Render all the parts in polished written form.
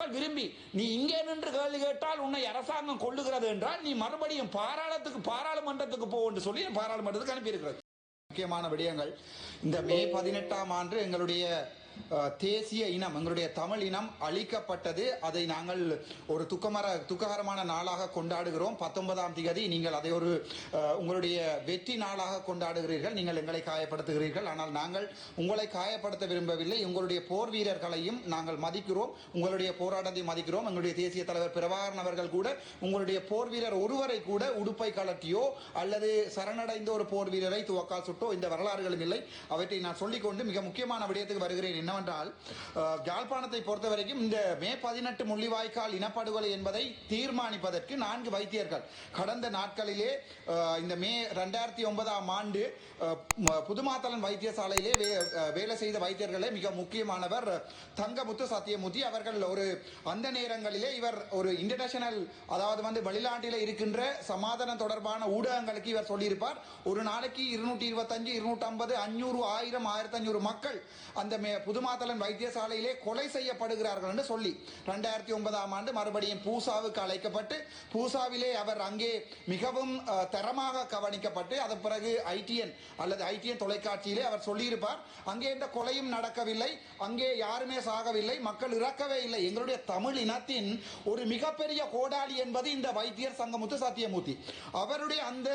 விரும்பி நீ இங்கே நின்று கேள்வி கேட்டால் உன்னை அரசாங்கம் கொள்ளுகிறது என்றால் நீ மறுபடியும் பாராளுமன்றத்துக்கு போ என்று சொல்லி பாராளுமன்றத்துக்கு அனுப்பியிருக்கிறது. முக்கியமான விடயங்கள் இந்த மே 18ஆம் ஆண்டு எங்களுடைய தேசிய இனம் எங்களுடைய தமிழ் இனம் அழிக்கப்பட்டது. அதை நாங்கள் ஒரு துக்ககரமான நாளாக கொண்டாடுகிறோம். 19ஆம் தேதி நீங்கள் அதை ஒரு உங்களுடைய வெற்றி நாளாக கொண்டாடுகிறீர்கள். நீங்கள் எங்களை காயப்படுத்துகிறீர்கள். ஆனால் நாங்கள் உங்களை காயப்படுத்த விரும்பவில்லை. உங்களுடைய போர் வீரர்களையும் நாங்கள் மதிக்கிறோம். உங்களுடைய போராட்டத்தை மதிக்கிறோம். எங்களுடைய தேசிய தலைவர் பிரபாகரன் அவர்கள் கூட உங்களுடைய போர் வீரர் ஒருவரை கூட உடுப்பை கலட்டியோ அல்லது சரணடைந்த ஒரு போர் வீரரை துவக்கால் சுட்டோ இந்த வரலாறுகளும் இல்லை. அவற்றை நான் சொல்லிக்கொண்டு மிக முக்கியமான விடயத்துக்கு வருகிறேன். என்னவென்றால் யாழ்ப்பாணத்தை பொறுத்தவரைக்கும் இந்த மே 18 முள்ளிவாய்க்கால் இனப்படுகொலை என்பதை தீர்மானிப்பதற்கு 4 வைத்தியர்கள் கடந்த நாட்களிலே இந்த மே 2009ஆம் ஆண்டு புதுமாத்தளன் வைத்தியசாலையிலே வேலை செய்த வைத்தியர்களே மிக முக்கியமானவர் தங்கமுத்து சத்தியமூர்த்தி அவர்கள். அந்த நேரங்களிலே இவர் ஒரு இன்டர்நேஷனல் அதாவது வெளிநாட்டில் இருக்கின்ற சமாதானம் தொடர்பான ஊடகங்களுக்கு இவர் சொல்லியிருப்பார், ஒரு நாளைக்கு 225 250 500 1000 1500 மக்கள் அந்த புதுமாத்தளன் வைத்தியசாலையிலே கொலை செய்யப்படுகிறார்கள் என்று சொல்லி 2009ஆம் ஆண்டு மறுபடியும் பூசாவுக்கு அழைக்கப்பட்டு பூசாவிலே அவர் அங்கே மிகவும் தரமாக கவனிக்கப்பட்டு அதன் பிறகு ஐடிஎன் தொலைக்காட்சியிலே அவர் சொல்லியிருப்பார், அங்கே எந்த கொலையும் நடக்கவில்லை, அங்கே யாருமே சாகவில்லை, மக்கள் இறக்கவே இல்லை. எங்களுடைய தமிழ் இனத்தின் ஒரு மிகப்பெரிய கோடாளி என்பது இந்த வைத்தியர் சங்கமுத்து சத்தியமூர்த்தி. அவருடைய அந்த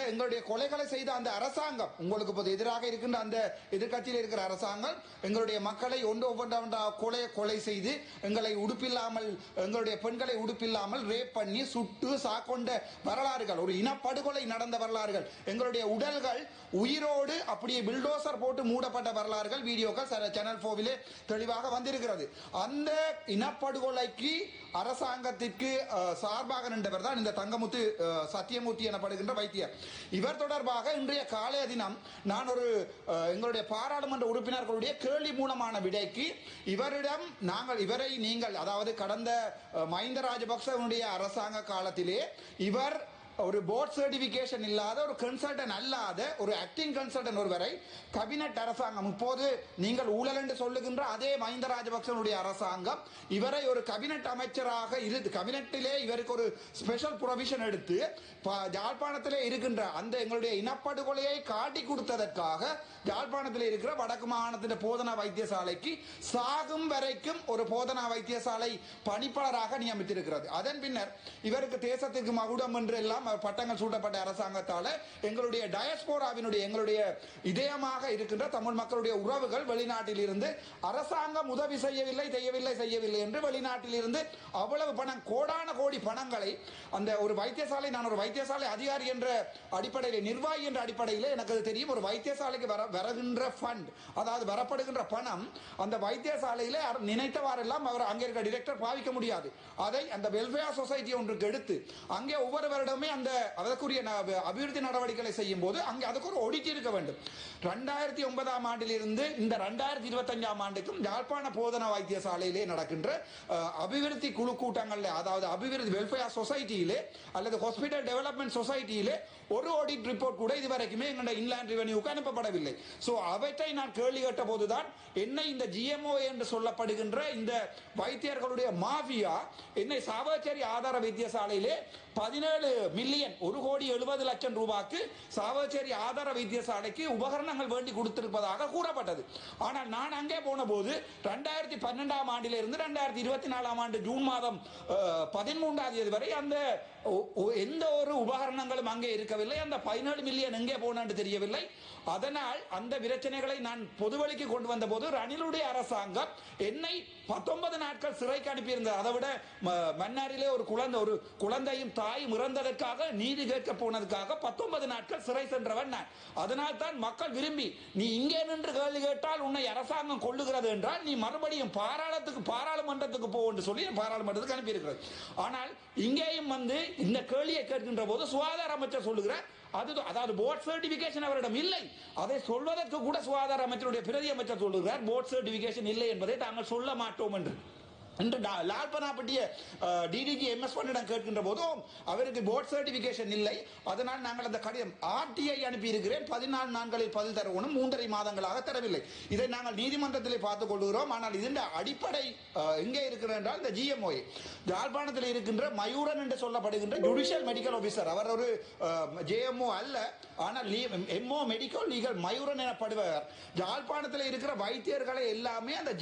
எங்களுடைய கொலைகளை செய்த அந்த அரசாங்கம், உங்களுக்கு எதிராக இருக்கின்ற அந்த எதிர்கட்சியில் இருக்கிற அரசாங்கம் எங்களுடைய மக்களை கொலை செய்து எங்களை உடுப்பில்லாமல் எங்களுடைய பெண்களை உடுப்பில்லாமல் ரேப் பண்ணி சுட்டு சாக்கொண்ட வரலாறுகள், ஒரு இனப்படுகொலை நடந்த வரலாறுகள், எங்களுடைய உடல்கள் உயிரோடு அப்படியே பில்டோசர் போட்டு மூடப்பட்ட வரலாறுகள் வீடியோக்கள் சேனல் 4 தெளிவாக வந்திருக்கிறது. அந்த இனப்படுகொலைக்கு அரசாங்கத்திற்கு சார்பாக நின்றவர் தான் இந்த தங்கமுத்து சத்தியமூர்த்தி எனப்படுகின்ற வைத்தியர். இவர் தொடர்பாக இன்றைய காலைய தினம் நான் ஒரு எங்களுடைய பாராளுமன்ற உறுப்பினர்களுடைய கேள்வி மூலமான விடைக்கு இவரை நீங்கள் அதாவது கடந்த மஹிந்த ராஜபக்சவுடைய அரசாங்க காலத்திலே இவர் ஒரு போர்ட் சர்டிபிகேஷன் இல்லாத ஒரு கன்சல்டன் அல்லாத ஒரு ஆக்டிங் கன்சல்டன் ஒருவரை கேபினட் அரசாங்கம், இப்போது நீங்கள் ஊழல் என்று சொல்லுகின்ற அதே மஹிந்த ராஜபக்சனுடைய அரசாங்கம் இவரை ஒரு கேபினட் அமைச்சராக கேபினட்டிலே இவருக்கு ஒரு ஸ்பெஷல் ப்ரொவிஷன் எடுத்து யாழ்ப்பாணத்திலே இருக்கின்ற அந்த எங்களுடைய இனப்படுகொலையை காட்டி கொடுத்ததற்காக யாழ்ப்பாணத்தில் இருக்கிற வடக்கு மாகாணத்தின் போதனா வைத்தியசாலைக்கு சாகும் வரைக்கும் ஒரு போதனா வைத்தியசாலை பணிப்பாளராக நியமித்திருக்கிறது. அதன் பின்னர் இவருக்கு தேசத்துக்கு மகுடம் என்று எல்லாம் பட்டங்கள் சூட்டப்பட்ட அரசாங்கத்தால் எங்களுடைய டயஸ்போராவினுடைய எங்களுடைய இதயமாக இருக்கின்ற தமிழ் மக்களுடைய உறவுகள் வெளிநாட்டில் இருந்து அரசாங்கம் உதவி செய்யவில்லை என்று வெளிநாட்டில் இருந்து அவ்வளவு பணம் கோடான கோடி பணங்களை அந்த ஒரு வைத்தியசாலை, நான் ஒரு வைத்தியசாலை அதிகாரி என்ற அடிப்படையில் நிர்வாகி என்ற அடிப்படையில் எனக்கு தெரியும், ஒரு வைத்தியசாலைக்கு வருகின்ற ஃபண்ட் அதாவது வரப்படுகின்ற பணம் அந்த வைத்தியசாலையில் நினைத்தவாறெல்லாம் அவர் அங்கே இருக்க டிரெக்டர் பாவிக்க முடியாது. அதை அந்த வெல்ஃபேர் சொசைட்டி ஒன்றுக்கு எடுத்து அங்கே ஒவ்வொரு வருடமே அந்த அதற்குரிய அபிவிருத்தி நடவடிக்கைகளை செய்யும் போது அங்கே அதுக்கு ஒரு ஆடிட் இருக்க வேண்டும். 2009ஆம் ஆண்டிலிருந்து இந்த 2025ஆம் ஆண்டுக்கும் யாழ்ப்பாண போதனா வைத்தியசாலையிலே நடக்கின்ற அபிவிருத்தி குழு கூட்டங்களில் அதாவது அபிவிருத்தி வெல்ஃபேர் சொசைட்டியிலே அல்லது ஹாஸ்பிட்டல் டெவலப்மெண்ட் சொசைட்டியிலே ஒரு ஆடிட் ரிப்போர்ட் கூட இதுவரைக்குமே எங்களுடைய இன்லாண்ட் ரெவென்யூக்கு அனுப்பப்படவில்லை. ஸோ அவற்றை நான் கேள்வி கேட்ட போதுதான் என்னை இந்த ஜிஎம்ஓ என்று சொல்லப்படுகின்ற இந்த வைத்தியர்களுடைய மாஃபியா என்னை சாவச்சேரி ஆதார வைத்தியசாலையிலே 17 மில்லியன் 1,70,00,000 ரூபாய்க்கு சாவச்சேரி ஆதார வைத்தியசாலைக்கு உபகரணங்கள் வேண்டி கொடுத்திருப்பதாக கூறப்பட்டது. ஆனால் நான் அங்கே போன போது 2012ஆம் ஆண்டிலிருந்து 2024ஆம் ஆண்டு ஜூன் மாதம் 13ஆம் தேதி வரை அந்த எந்த ஒரு உபகரணங்களும் அங்கே இருக்கவில்லை. அந்த 17 மில்லியன் எங்கே போனான்னு தெரியவில்லை. அதனால் அந்த பிரச்சனைகளை நான் பொதுவழிக்கு கொண்டு வந்த போது ரணிலுடைய அரசாங்கம் என்னை 19 நாட்கள் சிறைக்கு அனுப்பியிருந்தது. அதை விட மன்னாரிலே ஒரு குழந்தையும் தாயும் இறந்ததற்காக நீதி கேட்க போனதுக்காக 19 நாட்கள் சிறை சென்றவன் நான். அதனால் தான் மக்கள் விரும்பி நீ இங்கே நின்று கேள்வி கேட்டால் உன்னை அரசாங்கம் கொள்ளுகிறது என்றால் நீ மறுபடியும் பாராளுமன்றத்துக்கு போ என்று சொல்லி பாராளுமன்றத்துக்கு அனுப்பியிருக்கிறது. ஆனால் இங்கேயும் இந்த கேள்வியை கேட்கின்ற போது சுகாதார அமைச்சர் சொல்லுகிறார் அதாவது போர்ட் சர்டிபிகேஷன் அவரிடம் இல்லை. அதை சொல்வதற்கு கூட சுகாதார அமைச்சருடைய பிரதி அமைச்சர் சொல்லுகிறார் போர்ட் சர்டிபிகேஷன் இல்லை என்பதை தாங்கள் சொல்ல மாட்டோம் என்று. இன்று லால்பனாப்பட்டிய டிடிஜி எம்எஸ் பண்ணிடம் கேட்கின்ற போதும் அவருக்கு போர்ட் சர்டிபிகேஷன் இல்லை, அதனால் நாங்கள் அந்த கடிதம் ஆர்டிஐ அனுப்பி இருக்கிறேன், 14 நாட்களில் பதில் தரவும் 3.5 மாதங்களாக தரவில்லை. இதை நாங்கள் நீதிமன்றத்திலே பார்த்துக் கொள்கிறோம். ஆனால் இதன் அடிப்படை எங்கே இருக்கிறது என்றால் இந்த ஜிஎம்ஓ யாழ்ப்பாணத்தில் இருக்கின்ற மயூரன் என்று சொல்லப்படுகின்ற ஜுடிஷியல் மெடிக்கல் ஆபீசர், அவர் ஒரு ஜேஎம்ஓ அல்ல, ஆனால் எம்ஓ மெடிக்கல் லீகல் மயூரன் எனப்படுபவர். யாழ்ப்பாணத்தில் இருக்கிற வைத்தியர்களை எல்லாமே அந்த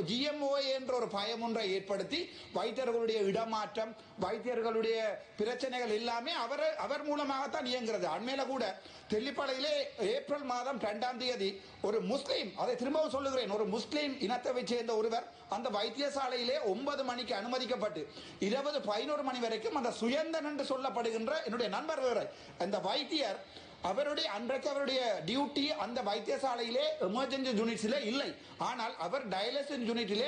ஜிஎம்ஓ என்ற ஒரு பயம் ஒன்றை ஏற்படுத்தி வைத்தியர்களுடைய இடமாற்றம், வைத்தியர்களுடைய பிரச்சனைகள் எல்லாமே அவர் மூலமாகத்தான் இயங்குகிறது. அண்மையில கூட தெல்லிப்பளையிலே ஏப்ரல் மாதம் 2ஆம் தேதி ஒரு முஸ்லீம், அதை திரும்பவும் சொல்லுகிறேன், ஒரு முஸ்லீம் இனத்தை சேர்ந்த ஒருவர் அந்த வைத்தியசாலையிலே 9 மணிக்கு அனுமதிக்கப்பட்டு 11 மணி வரைக்கும் அந்த சுயந்தன் என்று சொல்லப்படுகின்ற என்னுடைய நண்பர் வேற அந்த வைத்தியர் அவருடைய அன்றைக்கு அவருடைய டியூட்டி அந்த வைத்தியசாலையிலே எமர்ஜென்சி யூனிட்ஸிலே இல்லை, ஆனால் அவர் டயாலிசிஸ் யூனிட்டிலே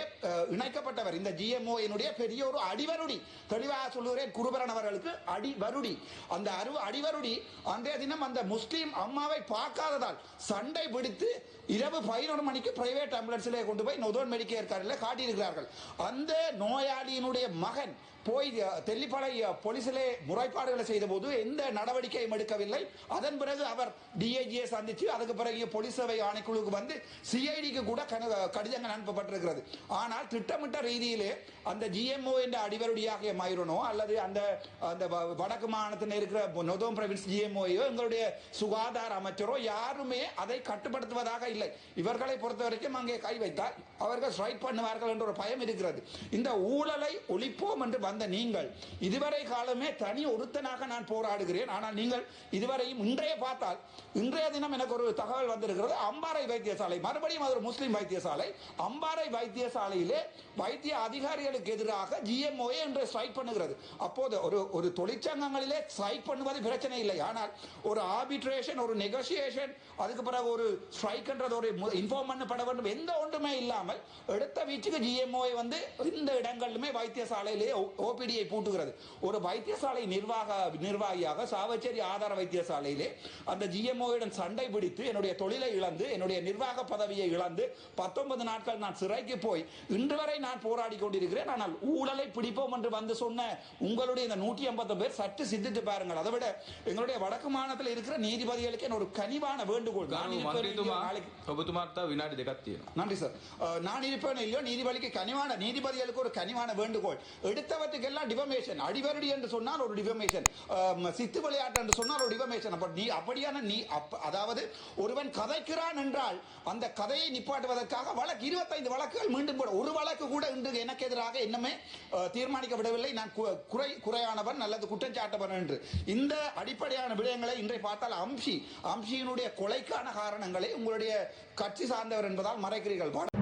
இணைக்கப்பட்டவர். இந்த ஜிஎம்ஓ என்னுடைய பெரிய ஒரு அடிவருடி, தெளிவாக சொல்லுகிறேன், குருபரன் அவர்களுக்கு அடிவருடி. அந்த அடிவருடி அன்றைய தினம் அந்த முஸ்லீம் அம்மாவை பார்க்காததால் சண்டை பிடித்து இரவு 11 மணிக்கு பிரைவேட் ஆம்புலன்ஸிலே கொண்டு போய் நொதோன் மெடிக்கேர் காரில் காட்டியிருக்கிறார்கள். அந்த நோயாளியினுடைய மகன் போய் தெல்லிப்பளை போலீசிலே முறைப்பாடுகளை செய்த போது எந்த நடவடிக்கையும் எடுக்கவில்லை. அதன் பிறகு அவர் டிஐஜியை சந்தித்து அதுக்கு பிறகு போலீஸ் சேவை ஆணைக்குழுக்கு வந்து சிஐடிக்கு கூட கடிதங்கள் அனுப்பப்பட்டிருக்கிறது. ஆனால் திட்டமிட்ட ரீதியிலே அந்த ஜிஎம்ஓ என்ற அடிவருடியாகிய மயூரனோ அல்லது அந்த வடக்கு மாநிலத்தில் இருக்கிற நொதோம் பிராவின்ஸ் ஜிஎம்ஓயோ எங்களுடைய சுகாதார அமைச்சரோ யாருமே அதை கட்டுப்படுத்துவதாக இல்லை. இவர்களை பொறுத்த வரைக்கும் அங்கே கை வைத்தால் அவர்கள் ஸ்ட்ரைக் பண்ணுவார்கள் என்ற ஒரு பயம் இருக்கிறது. இந்த ஊழலை ஒழிப்போம் என்று வந்த நீங்கள் இதுவரை காலமே தனி ஒருத்தனாக நான் போராடுகிறேன். ஆனால் நீங்கள் இதுவரையும் இன்றைய பார்த்தால் இன்றைய தினம் எனக்கு ஒரு தகவல் வந்திருக்கிறது. அம்பாறை வைத்தியசாலை, மறுபடியும் அது ஒரு முஸ்லிம் வைத்தியசாலை, அம்பாறை வைத்தியசாலையிலே வைத்திய அதிகாரிகளுக்கு எதிராக ஜிஎம்ஓ என்று ஸ்ட்ரைக் பண்ணுகிறது. அப்போது ஒரு தொழிற்சங்கங்களிலே ஸ்ட்ரைக் பண்ணுவது பிரச்சனை இல்லை, ஆனால் ஒரு ஆர்பிட்ரேஷன், ஒரு நெகோசியேஷன், அதுக்கு பிறகு ஒரு ஸ்ட்ரைக் என்றது ஒரு இன்ஃபார்ம் பண்ணப்பட வேண்டும், எந்த ஒன்றுமே இல்லாமல் எடுத்த வீச்சுக்கு ஜிஎம்ஓ வந்து இந்த இடங்களிலுமே வைத்தியசாலையிலே ஓபிடியை பூட்டுகிறது. ஒரு வைத்தியசாலை நிர்வாகியாக சாவச்சேரி ஆதார வைத்தியசாலையிலே அந்த ஜிஎம்ஓவுடன் சண்டை பிடித்து என்னுடைய தொழிலை இழந்து என்னுடைய நிர்வாக பதவியை இழந்து 19 நாட்கள் நான் சிறைக்கு போய் இன்று வரை நான் போராடி கொண்டிருக்கிறேன். ஆனால் ஊழலை பிடிப்போம் என்று வந்து சொன்ன உங்களுடைய இந்த 150 பேர் சற்று சிந்தித்து பாருங்கள். அதை விட எங்களுடைய வடக்கு மாநிலத்தில் இருக்கிற நீதிபதிகளுக்கு ஒரு கனிவான வேண்டுகோள். நன்றி சார். நான் இருப்பேன் இல்லையோ நீதிபதிக்கு கனிவான நீதிபதிகளுக்கு ஒரு கனிவான வேண்டுகோள். எடுத்தவற்றுக்கெல்லாம் டிஃபமேஷன், அடிவருடி என்று சொன்னால் ஒரு டிஃபமேஷன், சித்து விளையாட்டு என்று சொன்னால் ஒரு டிஃபமேஷன். அப்படியான அதாவது ஒருவன் கதைக்கிறான் என்றால் அந்த கதையை நிப்பாட்டுவதற்காக வழக்கு 25 வழக்குகள் மீண்டும் போட, ஒரு வழக்கு கூட இன்று எனக்கு எதிராக இன்னுமே தீர்மானிக்கப்படவில்லை. நான் குறையானவன் அல்லது குற்றச்சாட்டவன் என்று. இந்த அடிப்படையான விடயங்களை இன்றை பார்த்தால் அம்சியினுடைய கொலைக்கான காரணங்களை உங்களுடைய கட்சி சார்ந்தவர் என்பதால் மறைக்கிறீர்கள்.